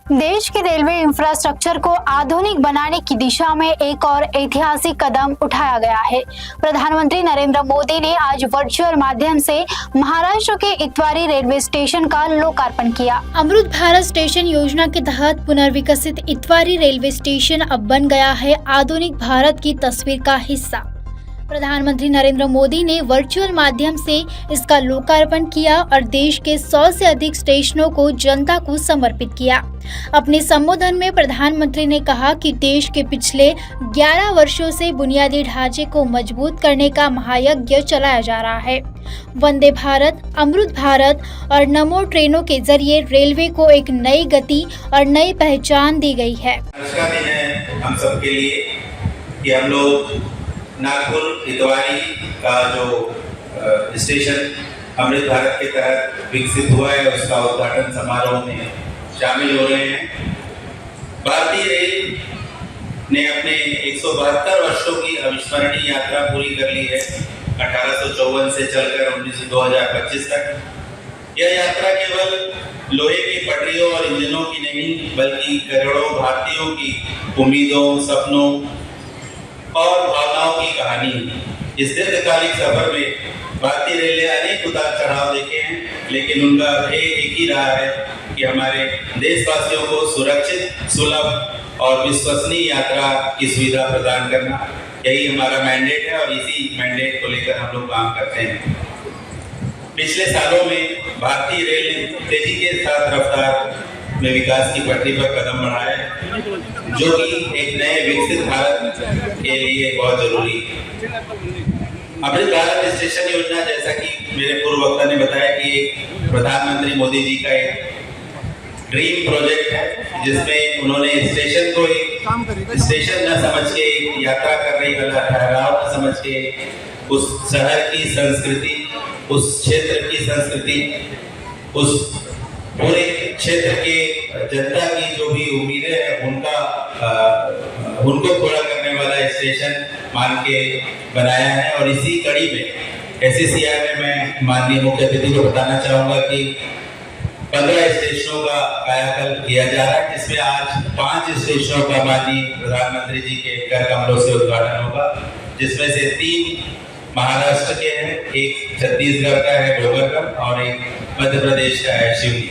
देश के railway infrastructure को आधुनिक बनाने की दिशा में एक और ऐतिहासिक कदम उठाया गया है। प्रधानमंत्री नरेंद्र मोदी ने आज वर्चुअल माध्यम से महाराष्ट्र के इतवारी रेलवे स्टेशन का लोकार्पण किया। अमृत भारत स्टेशन योजना के तहत पुनर्विकसित इतवारी रेलवे स्टेशन अब बन गया है आधुनिक भारत की तस्वीर का हिस्सा। प्रधानमंत्री नरेंद्र मोदी ने वर्चुअल माध्यम से इसका लोकार्पण किया और देश के 100 से अधिक स्टेशनों को जनता को समर्पित किया। अपने संबोधन में प्रधानमंत्री ने कहा कि देश के पिछले 11 वर्षों से बुनियादी ढांचे को मजबूत करने का महायज्ञ चलाया जा रहा है। वंदे भारत, अमृत भारत और नमो ट्रेनों के जरिए रेलवे को एक नई गति और नई पहचान दी गई है। अच्छा दिन है हम सबके लिए कि हम लोग नागपुर इतवारी का जो स्टेशन अमृत भारत के तहत विकसित हुआ है उसका उद्घाटन समारोह में शामिल हो रहे हैं। भारतीय रेल ने अपने 172 वर्षों की अविस्मरणीय यात्रा पूरी कर ली है। 1854 से चलकर 2025 तक यह यात्रा केवल लोहे की पटरियों और इंजनों की नहीं बल्कि करोड़ों भारतीयों की उम्मीदों, सपनों और भावनाओं की कहानी। इस दीर्घकालिक सफर में भारतीय रेल ने अनेक उतार चढ़ाव देखे हैं, लेकिन उनका ध्येय एक ही रहा है कि हमारे देशवासियों को सुरक्षित, सुलभ और विश्वसनीय यात्रा की सुविधा प्रदान करना। यही हमारा मैंडेट है और इसी मैंडेट को लेकर हम लोग काम करते हैं। पिछले सालों में भारतीय रेल ने तेजी के साथ रफ्तार में विकास की पटरी पर कदम बढ़ाया है, जो कि एक नए विकसित भारत के लिए बहुत जरूरी है। अमृत भारत स्टेशन योजना, जैसा कि मेरे पूर्व वक्ता ने बताया, कि एक प्रधानमंत्री मोदी जी का एक ड्रीम प्रोजेक्ट है, जिसमें उन्होंने स्टेशन को एक स्टेशन न समझ के, एक यात्रा करने वाला ठहराव न समझ के, उस शहर की संस्कृति, उस क्षेत्र की संस्कृति, उस पूरे क्षेत्र के जनता की जो भी उम्मीदें हैं उनको पूरा करने वाला स्टेशन मान के बनाया है। और इसी कड़ी में SCCI में मैं माननीय मुख्य अतिथि को बताना चाहूँगा कि 15 स्टेशनों का कायाकल्प किया जा रहा है, जिसमें आज 5 स्टेशनों का माननीय प्रधानमंत्री जी के कर कमलों से उद्घाटन होगा, जिसमें से 3 महाराष्ट्र के हैं, एक छत्तीसगढ़ का है डोगरगढ़ और एक मध्य प्रदेश का है शिवनी।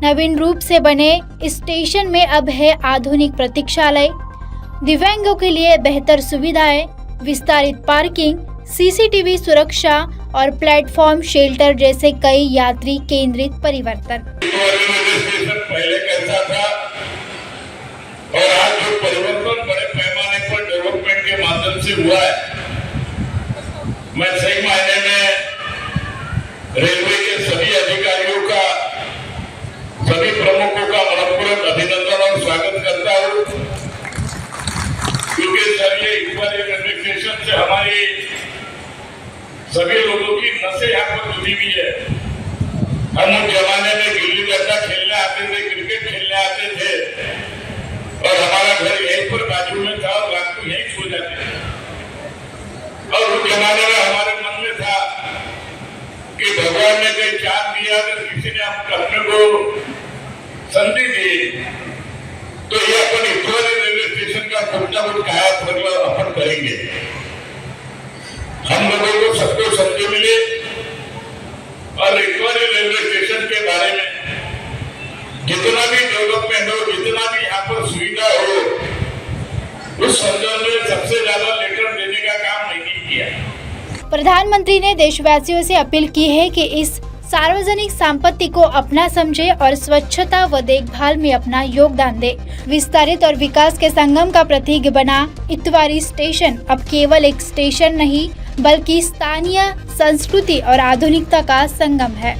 नवीन रूप से बने स्टेशन में अब है आधुनिक प्रतीक्षालय, दिव्यांगों के लिए बेहतर सुविधाएं, विस्तारित पार्किंग, CCTV सुरक्षा और प्लेटफॉर्म शेल्टर जैसे कई यात्री केंद्रित परिवर्तन। पहले कैसा था और आज जो परिवर्तन बड़े पैमाने पर डेवलपमेंट के माध्यम से हुआ है, मैं सही मायने में रेलवे के सभी अधिकारियों का, सभी प्रमुखों का मनपूर्वक अभिनंदन और स्वागत करता हूँ, क्योंकि सर ये इतवारी रेलवे स्टेशन से हमारी सभी लोगों की नसें यहाँ पर जुड़ी हुई है। हम उस जमाने में गिल्ली डंडा खेलने आते थे, क्रिकेट खेलने आते थे और हमारा घर यहीं पर बाजू में था और रात को यहीं सो जाते थे। और उस जमाने में हमारे मन में था कि भगवान ने कहीं चांद दिया, अगर किसी ने हम अपने को संधि दी तो ये अपन इतवारी रेलवे स्टेशन का कुछ ना कुछ कायाकल्प अपन करेंगे। हम लोगों को सबको समझ मिले और इतवारी रेलवे स्टेशन के बारे में जितना भी डेवलपमेंट हो, जितना भी यहाँ पर सुविधा हो, उस संदर्भ में सबसे ज्यादा लेटर देने का काम नहीं किया। प्रधानमंत्री ने देशवासियों से अपील की है कि इस सार्वजनिक संपत्ति को अपना समझे और स्वच्छता व देखभाल में अपना योगदान दे। विस्तारित और विकास के संगम का प्रतीक बना इतवारी स्टेशन अब केवल एक स्टेशन नहीं बल्कि स्थानीय संस्कृति और आधुनिकता का संगम है।